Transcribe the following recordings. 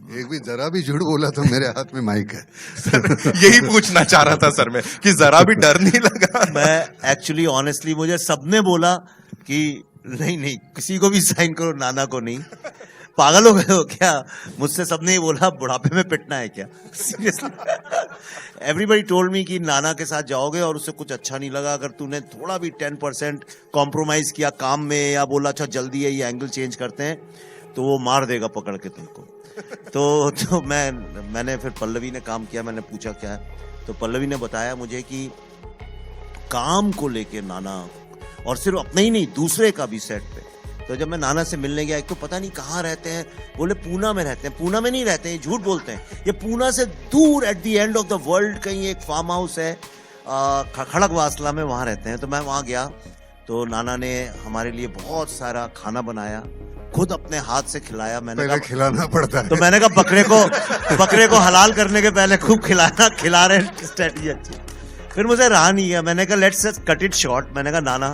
एक भी जरा भी झूठ बोला तो मेरे हाथ में माइक है। सर यही पूछना चाह रहा था सर मैं कि जरा भी डर नहीं लगा। मैं एक्चुअली ऑनेस्टली मुझे सबने बोला कि नहीं नहीं किसी को भी साइन करो, नाना को नहीं। पागल हो गए हो क्या? मुझसे सबने ही बोला बुढ़ापे में पिटना है क्या? सीरियसली एवरीबडी टोल्ड मी कि नाना के साथ जाओगे और उससे कुछ अच्छा नहीं लगा, अगर तूने थोड़ा भी 10% कॉम्प्रोमाइज किया काम में या बोला अच्छा जल्दी है ये एंगल चेंज करते हैं तो वो मार देगा पकड़ के तुमको। तो मैंने फिर पल्लवी ने काम किया, मैंने पूछा क्या है, तो पल्लवी ने बताया मुझे कि काम को लेके नाना, और सिर्फ अपने ही नहीं दूसरे का भी सेट पे। तो जब मैं नाना से मिलने गया, एक तो पता नहीं कहाँ रहते हैं, बोले पूना में रहते हैं। पूना में नहीं रहते हैं, झूठ बोलते हैं, ये पूना से दूर at the end of the world कहीं एक फार्म हाउस है खड़गवासला में, वहाँ रहते हैं। तो मैं वहाँ गया तो नाना ने हमारे लिए बहुत सारा खाना बनाया, खुद अपने हाथ से खिलाया। मैंने पहले खिलाना पड़ता है। तो मैंने कहा बकरे को हलाल करने के पहले खूब खिला रहे स्ट्रेटजी अच्छी। फिर मुझे रहा नहीं गया, मैंने कहा let's just cut it short. मैंने कहा नाना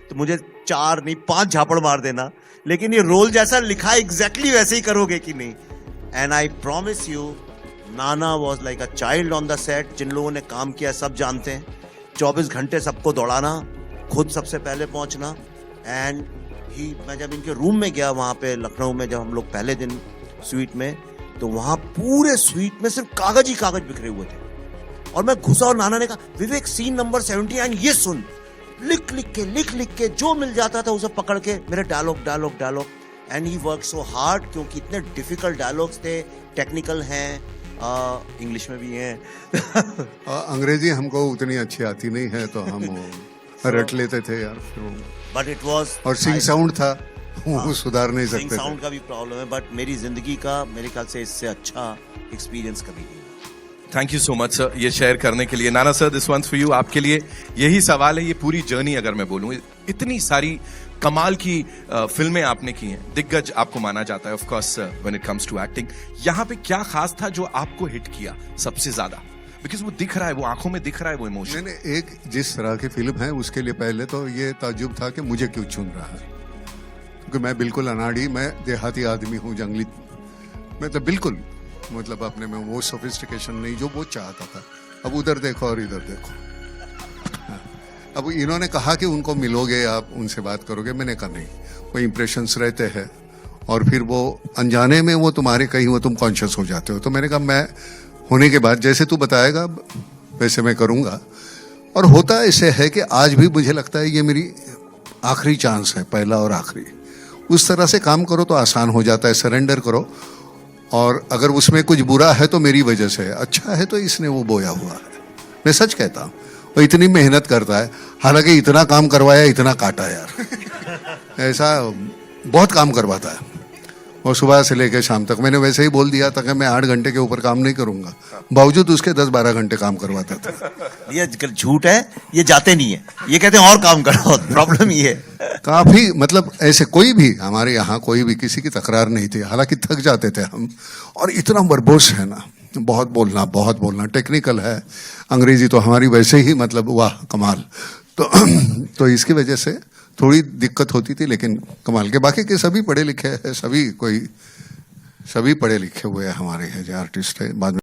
तो मुझे 4 नहीं 5 झापड़ मार देना, लेकिन ये रोल जैसा लिखा है एग्जैक्टली वैसे ही करोगे कि नहीं। And I promise you Nana was like a child on the set. जिन लोगों ने काम किया सब जानते हैं, 24 घंटे सबको दौड़ाना, खुद सबसे पहले पहुंचना। एंड मैं जब इनके रूम में गया वहां पे लखनऊ में, जब हम लोग पहले दिन स्वीट में, तो वहां पूरे स्वीट में सिर्फ कागज ही कागज बिखरे हुए थे। और मैं घुसा और नाना ने कहा विवेक सीन नंबर 79 ये सुन, लिख लिख के जो मिल जाता था उसे पकड़ के मेरे dialogue. And he work so hard, क्योंकि इतने डिफिकल्ट डायलॉग्स थे, टेक्निकल हैं, इंग्लिश में भी हैं। अंग्रेजी हमको उतनी अच्छी आती नहीं है तो हम रट लेते थे यार। बट इट वाज, और सिंग साउंड था वो सुधार नहीं सिंग सकते साउंड थे। का भी प्रॉब्लम है, बट मेरी जिंदगी का मेरे ख्याल से इससे अच्छा एक्सपीरियंस कभी नहीं। Thank you so much sir ये शेयर करने के लिए। Nana sir this one's for you, आपके लिए यही सवाल है। ये पूरी जर्नी अगर मैं बोलूं, इतनी सारी कमाल की फिल्में आपने की हैं, दिग्गज आपको माना जाता है of course when it comes to acting. यहाँ पे क्या खास था जो आपको हिट किया सबसे ज्यादा? बिकॉज वो दिख रहा है, वो आंखों में दिख रहा है वो इमोशन। मैंने एक जिस तरह की फिल्म है उसके लिए पहले तो ये ताज्जुब था कि मुझे क्यों चुन रहा है, क्योंकि मैं बिल्कुल अनाड़ी, मैं देहाती आदमी हूँ, जंगली, मैं तो बिल्कुल मतलब अपने में वो सोफिस्टिकेशन नहीं जो वो चाहता था। अब उधर देखो और इधर देखो। हाँ। अब इन्होंने कहा कि उनको मिलोगे आप, उनसे बात करोगे, मैंने कहा नहीं, वो इम्प्रेशंस रहते हैं और फिर वो अनजाने में वो तुम्हारे कहीं वो तुम कॉन्शियस हो जाते हो। तो मैंने कहा मैं होने के बाद जैसे तू बताएगा वैसे मैं करूँगा। और होता ऐसे है कि आज भी मुझे लगता है ये मेरी आखिरी चांस है, पहला और आखिरी। उस तरह से काम करो तो आसान हो जाता है, सरेंडर करो। और अगर उसमें कुछ बुरा है तो मेरी वजह से है, अच्छा है तो इसने वो बोया हुआ है। मैं सच कहता हूँ, वो इतनी मेहनत करता है, हालांकि इतना काम करवाया, इतना काटा यार। ऐसा बहुत काम करवाता है और सुबह से लेकर शाम तक। मैंने वैसे ही बोल दिया था कि मैं 8 घंटे के ऊपर काम नहीं करूंगा, बावजूद उसके 10-12 घंटे काम करवाता था। ये झूठ है, ये जाते नहीं है, ये कहते हैं और काम करो। प्रॉब्लम ये है काफी, मतलब ऐसे कोई भी हमारे यहाँ कोई भी किसी की तकरार नहीं थी, हालांकि थक जाते थे हम। और इतना वर्बोस है ना, बहुत बोलना टेक्निकल है। अंग्रेजी तो हमारी वैसे ही मतलब वाह कमाल। तो इसकी वजह से थोड़ी दिक्कत होती थी, लेकिन कमाल के बाकी के सभी पढ़े लिखे हैं, सभी पढ़े लिखे हुए हमारे हैं जो आर्टिस्ट है। बाद में